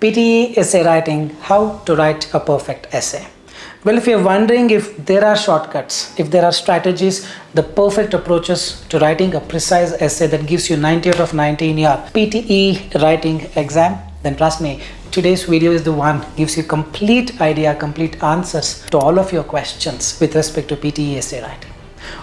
PTE essay writing, how to write a perfect essay. Well, if you're wondering if there are shortcuts, if there are strategies, the perfect approaches to writing a precise essay that gives you 90 out of 90 in your PTE writing exam, then trust me, today's video is the one gives you complete idea, complete answers to all of your questions with respect to PTE essay writing.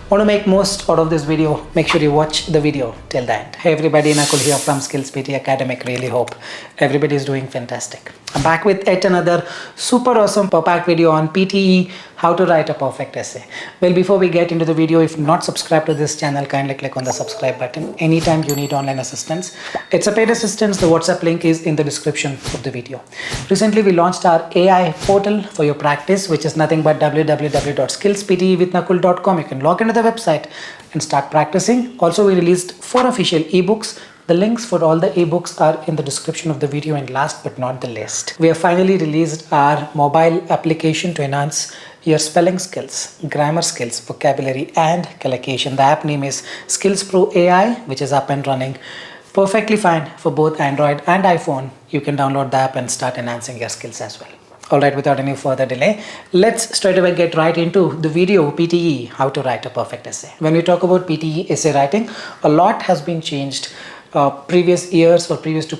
Want to make most out of this video? Make sure you watch the video till the end. Hey everybody, Nakul here from SKILLS PTE Academic. Really hope everybody is doing fantastic. I'm back with yet another super awesome pop-up video on PTE, how to write a perfect essay. Well, before we get into the video, if not subscribed to this channel, kindly click on the subscribe button anytime you need online assistance. It's a paid assistance. The WhatsApp link is in the description of the video. Recently, we launched our AI portal for your practice, which is nothing but www.skillsptewithnakul.com. You can log into the website and start practicing. Also, we released 4 official ebooks. The links for all the ebooks are in the description of the video, and last but not the least, we have finally released our mobile application to enhance your spelling skills, grammar skills, vocabulary and collocation. The app name is Skills Pro AI, which is up and running perfectly fine for both Android and iPhone. You can download the app and start enhancing your skills as well. Alright, without any further delay, let's straight away get right into the video PTE, how to write a perfect essay. When we talk about PTE essay writing, a lot has been changed. Previous years or previous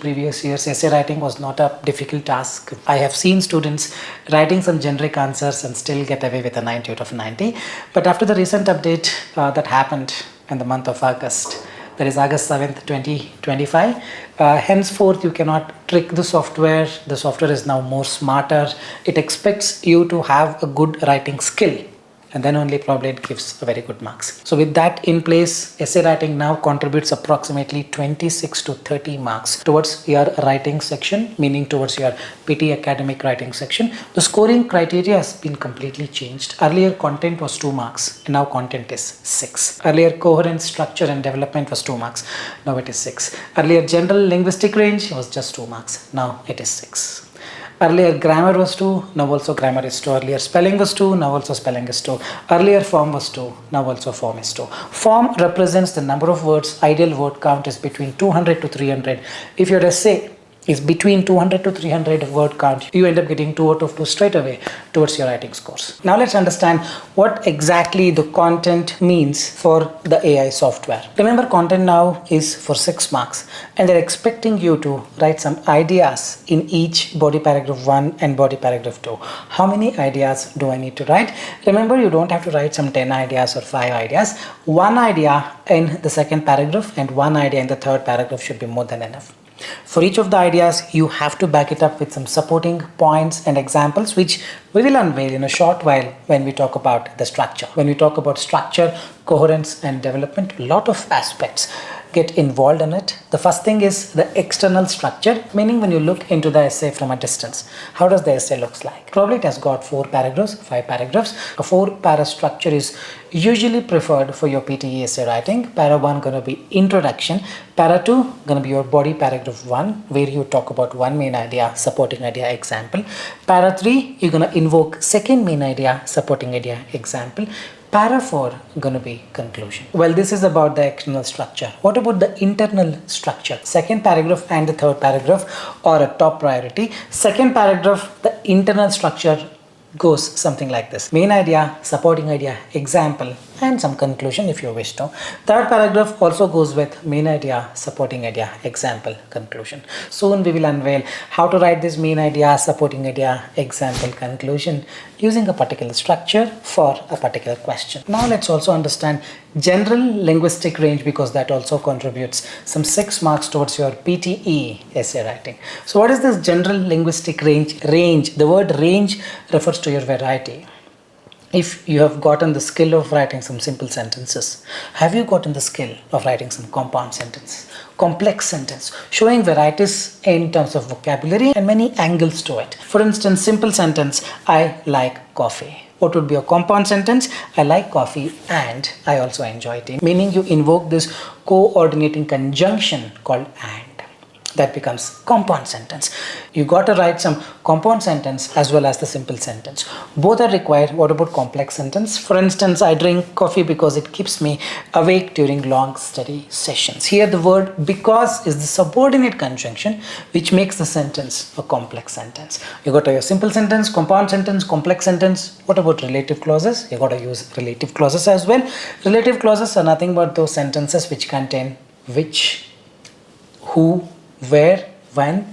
years, essay writing was not a difficult task. I have seen students writing some generic answers and still get away with a 90 out of 90. But after the recent update that happened in the month of August, that is August 7th, 2025, henceforth you cannot trick the software. The software is now more smarter. It expects you to have a good writing skill, and then only probably it gives a very good marks. So with that in place, essay writing now contributes approximately 26 to 30 marks towards your writing section, meaning towards your PTE academic writing section. The scoring criteria has been completely changed. Earlier content was 2 marks, and now content is 6. Earlier coherence, structure and development was 2 marks, now it is 6. Earlier general linguistic range was just 2 marks, now it is 6. Earlier grammar was 2, now also grammar is 2. Earlier spelling was 2, now also spelling is 2. Earlier form was 2, now also form is 2. Form represents the number of words. Ideal word count is between 200 to 300. If your essay is between 200 to 300 word count, you end up getting 2 out of 2 straight away towards your writing scores. Now let's understand what exactly the content means for the AI software. Remember, content now is for 6 marks, and they're expecting you to write some ideas in each body paragraph 1 and body paragraph 2. How many ideas do I need to write? Remember, you don't have to write some 10 ideas or 5 ideas. 1 idea in the second paragraph and 1 idea in the third paragraph should be more than enough. For each of the ideas, you have to back it up with some supporting points and examples, which we will unveil in a short while when we talk about the structure. When we talk about structure, coherence and development, a lot of aspects get involved in it. The first thing is the external structure, meaning when you look into the essay from a distance, how does the essay looks like? Probably it has got 4 paragraphs, 5 paragraphs. A 4-para structure is usually preferred for your PTE essay writing. Para 1 going to be introduction. Para 2 going to be your body paragraph 1, where you talk about one main idea, supporting idea, example. Para 3, you're going to invoke second main idea, supporting idea, example. Para 4 going to be conclusion. Well, this is about the external structure. What about the internal structure? Second paragraph and the third paragraph are a top priority. Second paragraph, the internal structure goes something like this: main idea, supporting idea, example, and some conclusion if you wish to. Third paragraph also goes with main idea, supporting idea, example, conclusion. Soon we will unveil how to write this main idea, supporting idea, example, conclusion using a particular structure for a particular question. Now let's also understand general linguistic range, because that also contributes some 6 marks towards your PTE essay writing. So what is this general linguistic range? The word range refers to your variety. If you have gotten the skill of writing some simple sentences, have you gotten the skill of writing some compound sentence, complex sentence, showing varieties in terms of vocabulary and many angles to it? For instance, simple sentence, I like coffee. What would be a compound sentence? I like coffee and I also enjoy tea. Meaning you invoke this coordinating conjunction called and. that becomes compound sentence. You got to write some compound sentence as well as the simple sentence. Both are required. What about complex sentence? For instance, I drink coffee because it keeps me awake during long study sessions. Here the word because is the subordinate conjunction which makes the sentence a complex sentence. You got to your simple sentence, compound sentence, complex sentence. What about relative clauses? You got to use relative clauses as well. Relative clauses are nothing but those sentences which contain which, who, where, when,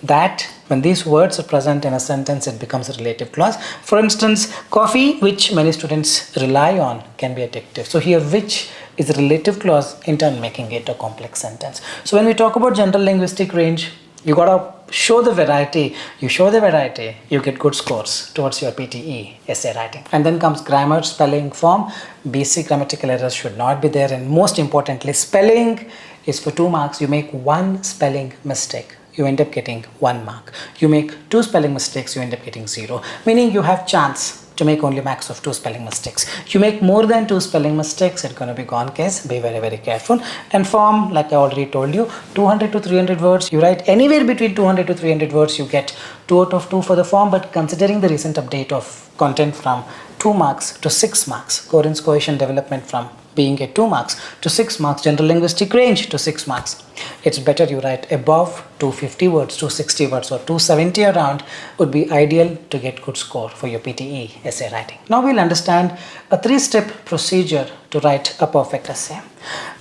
that. When these words are present in a sentence, it becomes a relative clause. For instance, coffee, which many students rely on, can be adjective. So here which is a relative clause, in turn making it a complex sentence. So when we talk about general linguistic range, you gotta show the variety. You show the variety, you get good scores towards your PTE essay writing. And then comes grammar, spelling, form. Basic grammatical errors should not be there. And most importantly, spelling is for 2 marks. You make one spelling mistake, you end up getting 1 mark. You make 2 spelling mistakes, you end up getting 0. Meaning you have chance to make only max of 2 spelling mistakes. You make more than 2 spelling mistakes, it's going to be gone case. Be very, very careful. And form, like I already told you, 200 to 300 words. You write anywhere between 200 to 300 words, you get 2 out of 2 for the form. But considering the recent update of content from 2 marks to 6 marks, Corin's cohesion development from being at 2 marks to 6 marks, general linguistic range to 6 marks. It's better you write above 250 words, 260 words or 270 around would be ideal to get good score for your PTE essay writing. Now we'll understand a 3-step procedure to write a perfect essay.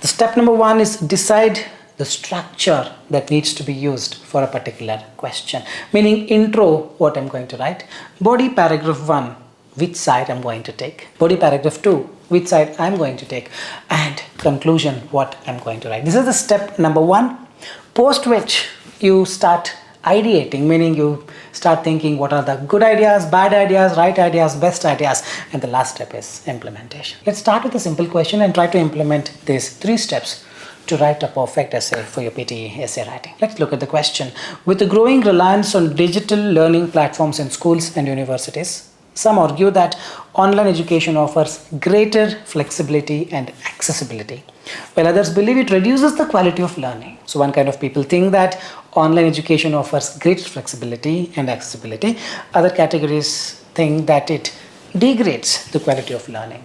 The step number 1 is decide the structure that needs to be used for a particular question. Meaning intro, what I'm going to write. Body paragraph 1, which side I'm going to take. Body paragraph 2, which side I'm going to take. And conclusion, what I'm going to write. This is the step number 1. Post which you start ideating, meaning you start thinking what are the good ideas, bad ideas, right ideas, best ideas. And the last step is implementation. Let's start with a simple question and try to implement these 3 steps to write a perfect essay for your PTE essay writing. Let's look at the question. With the growing reliance on digital learning platforms in schools and universities, some argue that online education offers greater flexibility and accessibility, while others believe it reduces the quality of learning. So one kind of people think that online education offers greater flexibility and accessibility. Other categories think that it degrades the quality of learning.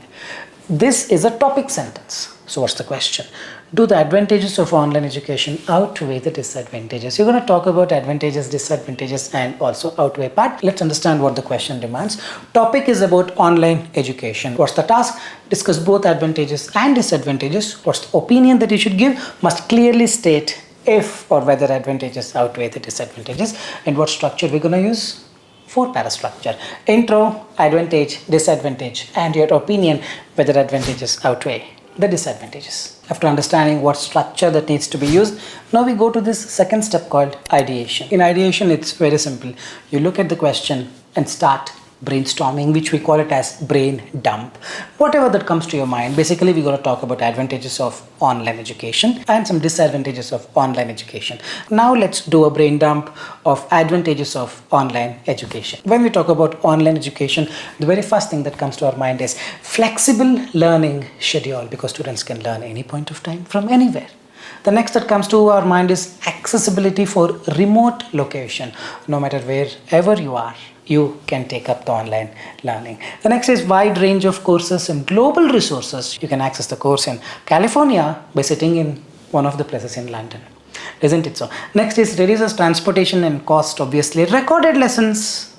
This is a topic sentence. So what's the question? Do the advantages of online education outweigh the disadvantages? You're going to talk about advantages, disadvantages, and also outweigh part. Let's understand what the question demands. Topic is about online education. What's the task? Discuss both advantages and disadvantages. What's the opinion that you should give? Must clearly state if or whether advantages outweigh the disadvantages. And what structure we're going to use? 4-para structure. Intro, advantage, disadvantage, and your opinion whether advantages outweigh the disadvantages. After understanding what structure that needs to be used, now we go to this second step called ideation. In ideation, it's very simple. You look at the question and start brainstorming, which we call it as brain dump. Whatever that comes to your mind. Basically, we're going to talk about advantages of online education and some disadvantages of online education. Now let's do a brain dump of advantages of online education. When we talk about online education, the very first thing that comes to our mind is flexible learning schedule, because students can learn any point of time from anywhere. The next that comes to our mind is accessibility for remote location. No matter wherever you are, you can take up the online learning. The next is wide range of courses and global resources. You can access the course in California by sitting in one of the places in London. Isn't it so? Next is reduces transportation and cost. Obviously, recorded lessons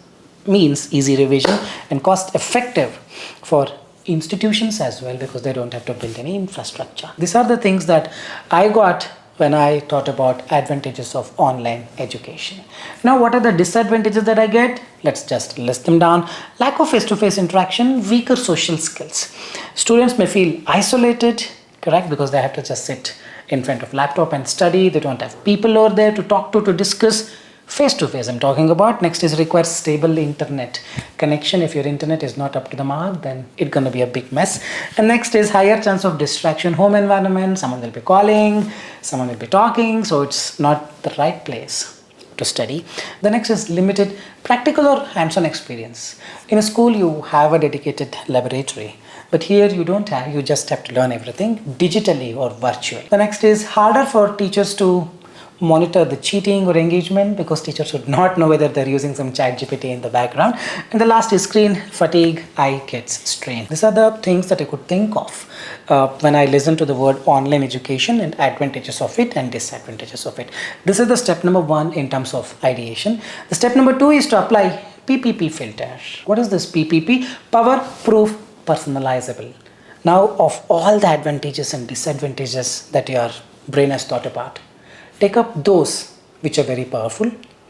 means easy revision and cost effective for institutions as well, because they don't have to build any infrastructure. These are the things that I got when I thought about advantages of online education. Now, what are the disadvantages that I get? Let's just list them down. Lack of face-to-face interaction, weaker social skills. Students may feel isolated, correct, because they have to just sit in front of laptop and study. They don't have people over there to talk to discuss. Face-to-face I'm talking about. Next is requires stable internet connection. If your internet is not up to the mark, then it's going to be a big mess. And next is higher chance of distraction. Home environment, someone will be calling, someone will be talking, so it's not the right place to study. The next is limited practical or hands-on experience. In a school, you have a dedicated laboratory, but here you don't have, you just have to learn everything digitally or virtually. The next is harder for teachers to monitor the cheating or engagement, because teachers should not know whether they're using some chat GPT in the background. And the last is screen fatigue, eye gets strained. These are the things that I could think of when I listen to the word online education and advantages of it and disadvantages of it. This is the step number 1 in terms of ideation. The step number 2 is to apply PPP filter. What is this PPP? Power, proof, personalizable. Now, of all the advantages and disadvantages that your brain has thought about, take up those which are very powerful,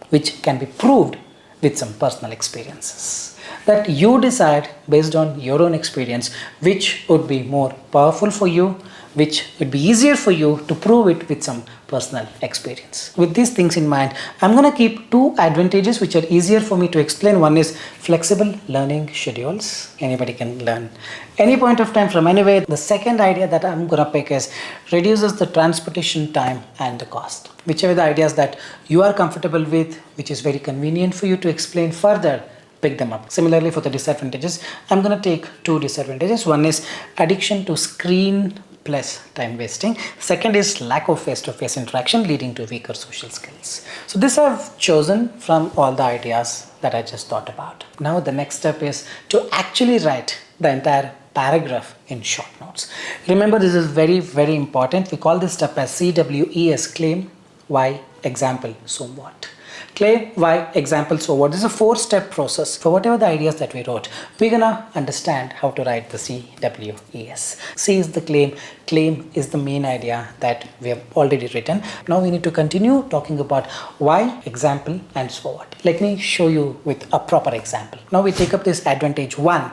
which can be proved with some personal experiences. That you decide based on your own experience which would be more powerful for you, which would be easier for you to prove it with some personal experience. With these things in mind, I'm going to keep 2 advantages which are easier for me to explain. One is flexible learning schedules. Anybody can learn any point of time from anywhere. The second idea that I'm going to pick is reduces the transportation time and the cost. Whichever the ideas that you are comfortable with, which is very convenient for you to explain further, pick them up. Similarly, for the disadvantages, I'm going to take 2 disadvantages. One is addiction to screen plus time wasting. Second is lack of face-to-face interaction leading to weaker social skills. So this I've chosen from all the ideas that I just thought about. Now the next step is to actually write the entire paragraph in short notes. Remember, this is very, very important. We call this step as CWES, claim, why, example, so what. Claim, why, example, so what. This is a 4-step process. For whatever the ideas that we wrote, we're gonna understand how to write the CWES. C is the claim. Claim is the main idea that we have already written. Now we need to continue talking about why, example, and so what. Let me show you with a proper example. Now we take up this advantage 1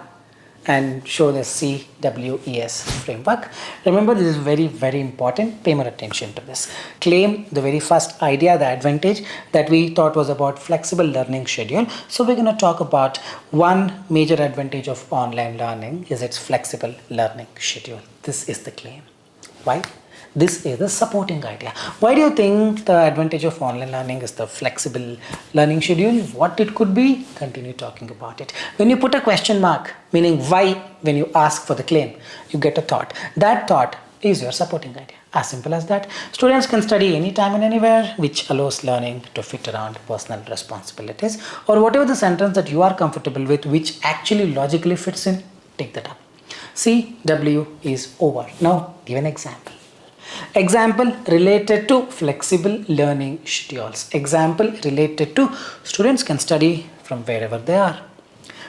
and show the CWES framework. Remember, this is very, very important. Pay more attention to this. Claim, the very first idea, the advantage that we thought was about flexible learning schedule. So we're going to talk about one major advantage of online learning is its flexible learning schedule. This is the claim. Why? This is the supporting idea. Why do you think the advantage of online learning is the flexible learning schedule? What it could be? Continue talking about it. When you put a question mark, meaning why, when you ask for the claim, you get a thought. That thought is your supporting idea. As simple as that. Students can study anytime and anywhere, which allows learning to fit around personal responsibilities, or whatever the sentence that you are comfortable with, which actually logically fits in, take that up. CW is over. Now give an example. Example related to flexible learning schedules. Example related to students can study from wherever they are.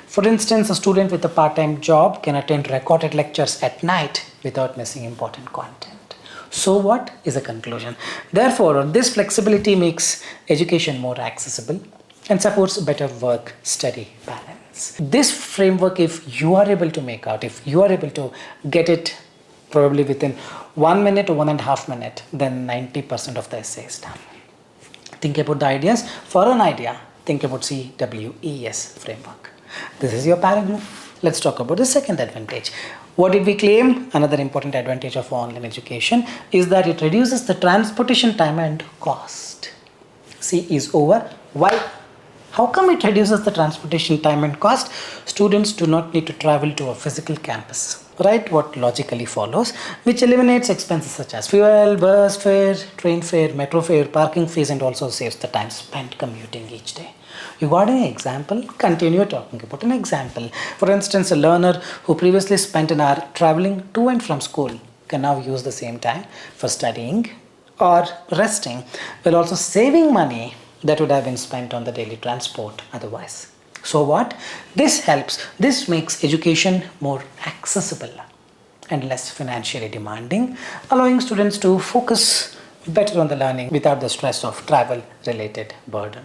For instance, a student with a part-time job can attend recorded lectures at night without missing important content. So what is the conclusion? Therefore, this flexibility makes education more accessible and supports better work-study balance. This framework, if you are able to make out, if you are able to get it probably within 1 minute or 1.5 minutes, then 90% of the essay is done. Think about the ideas. For an idea, think about CWES framework. This is your paragraph. Let's talk about the second advantage. What did we claim? Another important advantage of online education is that it reduces the transportation time and cost. C is over. Why? How come it reduces the transportation time and cost? Students do not need to travel to a physical campus. Right, what logically follows, which eliminates expenses such as fuel, bus fare, train fare, metro fare, parking fees, and also saves the time spent commuting each day. You got an example? Continue talking about an example. For instance, a learner who previously spent an hour traveling to and from school can now use the same time for studying or resting, while also saving money that would have been spent on the daily transport otherwise. So what? This helps. This makes education more accessible and less financially demanding, allowing students to focus better on the learning without the stress of travel related burden.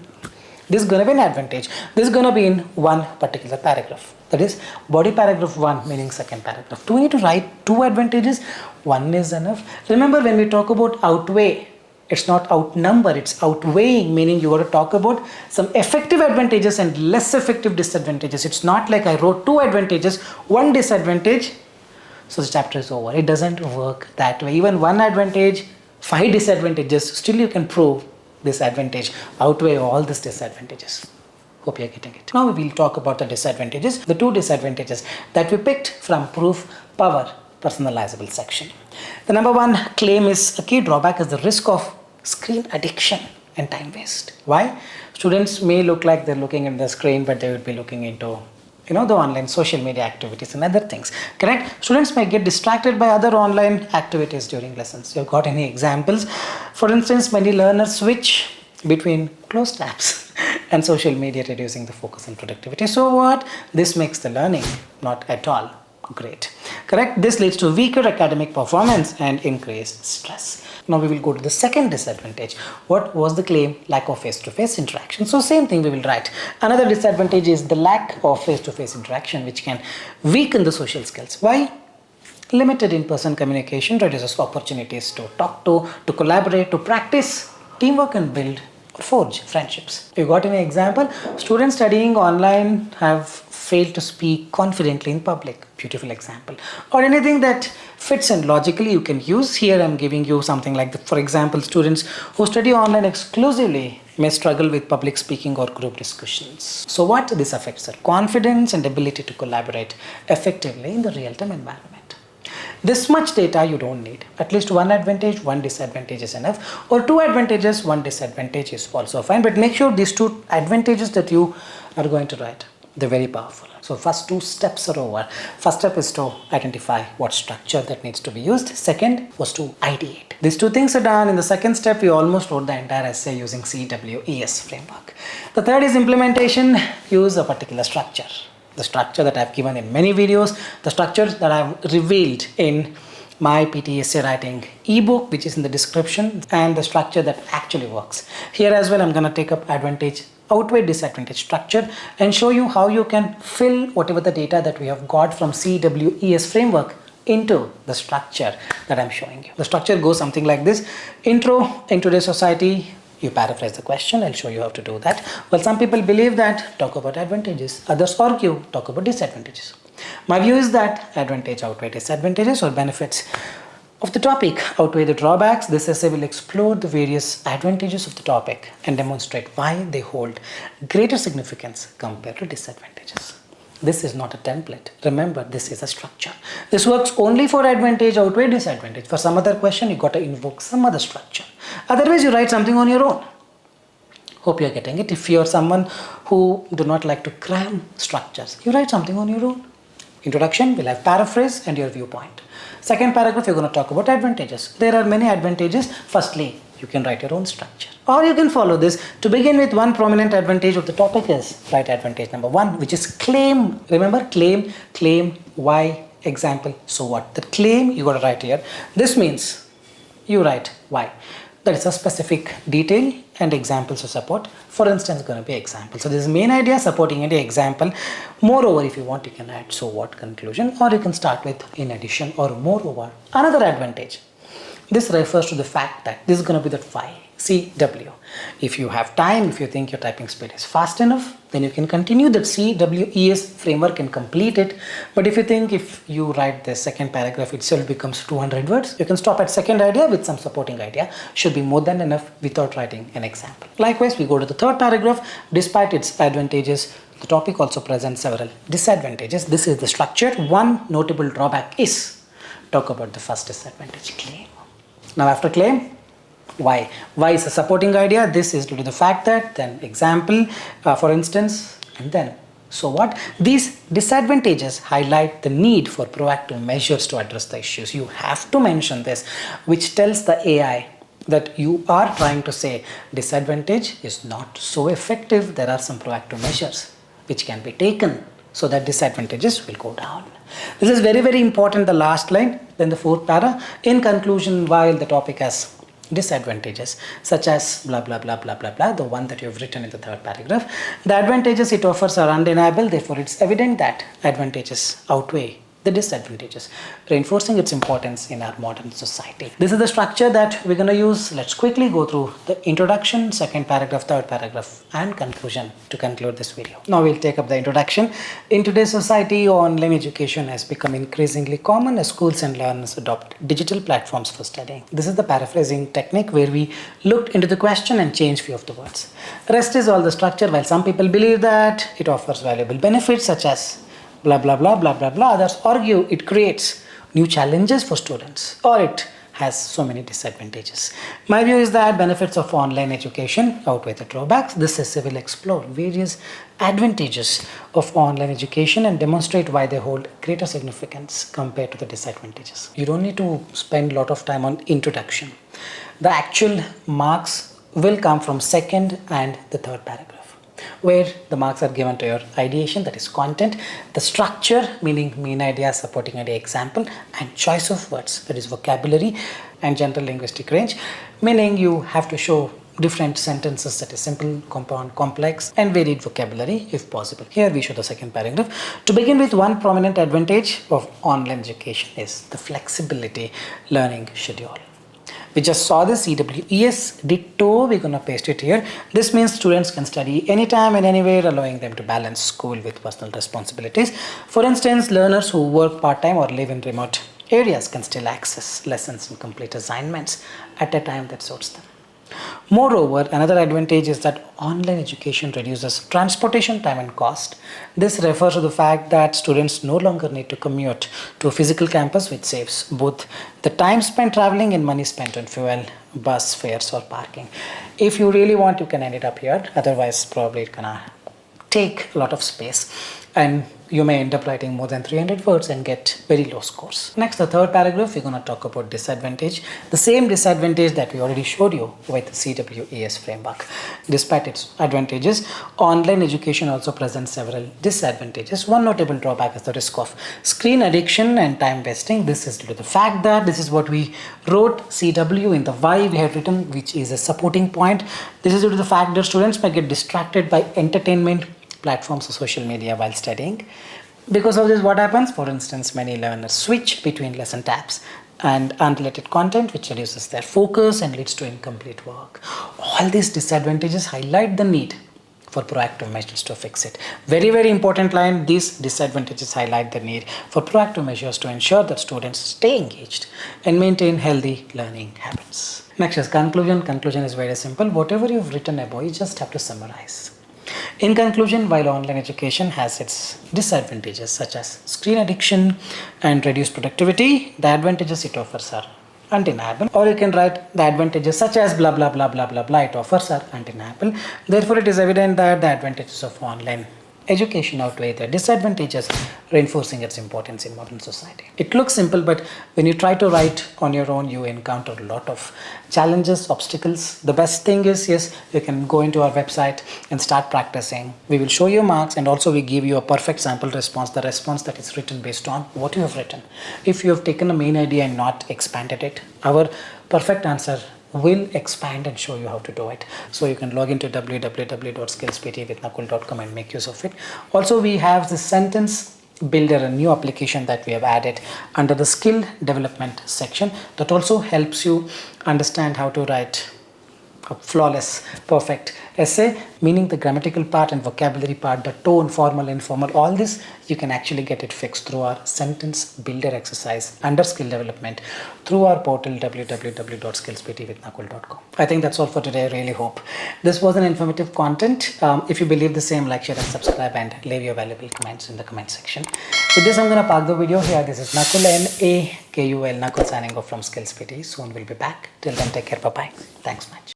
This is going to be an advantage. This is going to be in one particular paragraph. That is body paragraph 1, meaning second paragraph. Do we need to write 2 advantages? 1 is enough. Remember, when we talk about outweigh, it's not outnumber, it's outweighing, meaning you got to talk about some effective advantages and less effective disadvantages. It's not like I wrote 2 advantages, 1 disadvantage, so the chapter is over. It doesn't work that way. Even 1 advantage, 5 disadvantages, still you can prove this advantage outweigh all these disadvantages. Hope you're getting it. Now we will talk about the disadvantages, the 2 disadvantages that we picked from proof, power, personalizable section. The number 1 claim is a key drawback is the risk of screen addiction and time waste. Why? Students may look like they're looking at the screen, but they would be looking into the online social media activities and other things. Correct? Students may get distracted by other online activities during lessons. You've got any examples? For instance, many learners switch between closed tabs and social media, reducing the focus and productivity. So what? This makes the learning not at all great. Correct? This leads to weaker academic performance and increased stress. Now we will go to the second disadvantage. What was the claim? Lack of face-to-face interaction. So same thing we will write. Another disadvantage is the lack of face-to-face interaction, which can weaken the social skills. Why? Limited in-person communication reduces opportunities to talk to collaborate, to practice teamwork and build or forge friendships. You got any example? Students studying online have failed to speak confidently in public. Beautiful example. Or anything that fits in logically you can use. Here I'm giving you something like for example, students who study online exclusively may struggle with public speaking or group discussions. So what? This affects their confidence and ability to collaborate effectively in the real-time environment. This much data you don't need. At least one advantage, one disadvantage is enough, or two advantages, one disadvantage is also fine. But make sure these two advantages that you are going to write, they're very powerful. So first two steps are over. First step is to identify what structure that needs to be used. Second was to ideate. These two things are done. In the second step, we almost wrote the entire essay using CWES framework. The third is implementation. Use a particular structure. The structure that I've given in many videos, the structure that I've revealed in my PTE essay writing ebook, which is in the description, and the structure that actually works. Here as well, I'm going to take up advantage outweigh disadvantage structure and show you how you can fill whatever the data that we have got from CWES framework into the structure that I'm showing you. The structure goes something like this. Intro in today's society. You paraphrase the question, I'll show you how to do that. Well, some people believe that talk about advantages, others argue, talk about disadvantages. My view is that advantage outweigh disadvantages, or benefits of the topic outweigh the drawbacks. This essay will explore the various advantages of the topic and demonstrate why they hold greater significance compared to disadvantages. This is not a template. Remember, this is a structure. This works only for advantage outweigh disadvantage. For some other question, you got to invoke some other structure. Otherwise, you write something on your own. Hope you're getting it. If you're someone who do not like to cram structures, you write something on your own. Introduction, we'll have paraphrase and your viewpoint. Second paragraph, you're going to talk about advantages. There are many advantages. Firstly, you can write your own structure. Or you can follow this. To begin with, one prominent advantage of the topic is write advantage number one, which is claim. Remember, claim, why, example, so what. The claim you got to write here. This means you write why. That is a specific detail and examples to support. For instance, going to be example. So this is main idea, supporting any example. Moreover, if you want, you can add so what conclusion, or you can start with in addition or moreover. Another advantage. This refers to the fact that this is going to be the why. CW. If you have time, if you think your typing speed is fast enough, then you can continue the CWES framework and complete it. But if you think if you write the second paragraph itself becomes 200 words, you can stop at second idea with some supporting idea. Should be more than enough without writing an example. Likewise, we go to the third paragraph. Despite its advantages, the topic also presents several disadvantages. This is the structure. One notable drawback is talk about the first disadvantage, claim. Now after claim, why? Why is a supporting idea? This is due to the fact that, then example, for instance, and then so what? These disadvantages highlight the need for proactive measures to address the issues. You have to mention this, which tells the AI that you are trying to say disadvantage is not so effective. There are some proactive measures which can be taken so that disadvantages will go down. This is very, very important, the last line. Then the fourth para. In conclusion, while the topic has disadvantages such as blah blah blah blah blah blah, the one that you have written in the third paragraph, the advantages it offers are undeniable. Therefore, it's evident that advantages outweigh the disadvantages, reinforcing its importance in our modern society. This is the structure that we're going to use. Let's quickly go through the introduction, second paragraph, third paragraph, and conclusion to conclude this video. Now we'll take up the introduction. In today's society, online education has become increasingly common as schools and learners adopt digital platforms for studying. This is the paraphrasing technique where we looked into the question and changed few of the words. Rest is all the structure. While some people believe that it offers valuable benefits such as blah blah blah blah blah blah, others argue it creates new challenges for students or it has so many disadvantages. My view is that benefits of online education outweigh the drawbacks. This essay will explore various advantages of online education and demonstrate why they hold greater significance compared to the disadvantages. You don't need to spend a lot of time on introduction. The actual marks will come from second and the third paragraph, where the marks are given to your ideation, that is content, the structure, meaning main idea, supporting idea, example, and choice of words, that is vocabulary, and general linguistic range, meaning you have to show different sentences, that is simple, compound, complex, and varied vocabulary if possible. Here we show the second paragraph. To begin with, one prominent advantage of online education is the flexibility learning schedule. We just saw this EWES ditto, we're going to paste it here. This means students can study anytime and anywhere, allowing them to balance school with personal responsibilities. For instance, learners who work part-time or live in remote areas can still access lessons and complete assignments at a time that suits them. Moreover, another advantage is that online education reduces transportation time and cost. This refers to the fact that students no longer need to commute to a physical campus, which saves both the time spent traveling and money spent on fuel, bus fares, or parking. If you really want, you can end it up here. Otherwise, probably it's gonna take a lot of space, and you may end up writing more than 300 words and get very low scores. Next, the third paragraph, we're going to talk about disadvantage. The same disadvantage that we already showed you with the CWES framework. Despite its advantages, online education also presents several disadvantages. One notable drawback is the risk of screen addiction and time wasting. This is due to the fact that this is what we wrote CW in the Y we have written, which is a supporting point. This is due to the fact that students may get distracted by entertainment platforms or social media while studying. Because of this, what happens? For instance, many learners switch between lesson tabs and unrelated content, which reduces their focus and leads to incomplete work. All these disadvantages highlight the need for proactive measures to fix it. Very, very important line. These disadvantages highlight the need for proactive measures to ensure that students stay engaged and maintain healthy learning habits. Next is conclusion. Conclusion is very simple. Whatever you've written above, you just have to summarize. In conclusion, while online education has its disadvantages such as screen addiction and reduced productivity, the advantages it offers are undeniable. Or you can write the advantages such as blah blah blah blah blah blah it offers are undeniable. Therefore, it is evident that the advantages of online education outweigh the disadvantages, reinforcing its importance in modern society. It looks simple, but when you try to write on your own, you encounter a lot of challenges, obstacles. The best thing is, yes, you can go into our website and start practicing. We will show you marks, and also we give you a perfect sample response, the response that is written based on what you have written. If you have taken a main idea and not expanded it, our perfect answer will expand and show you how to do it. So you can log into www.skillsptewithnakul.com and make use of it. Also, we have the sentence builder, a new application that we have added under the skill development section that also helps you understand how to write a flawless, perfect essay, meaning the grammatical part and vocabulary part, the tone, formal, informal, all this, you can actually get it fixed through our sentence builder exercise under skill development through our portal www.skillsptewithnakul.com. I think that's all for today. I really hope this was an informative content. If you believe the same, like, share and subscribe and leave your valuable comments in the comment section. With this, I'm going to park the video here. This is Nakul, Nakul, signing off from Skills PTE. Soon we'll be back. Till then, take care. Bye-bye. Thanks much.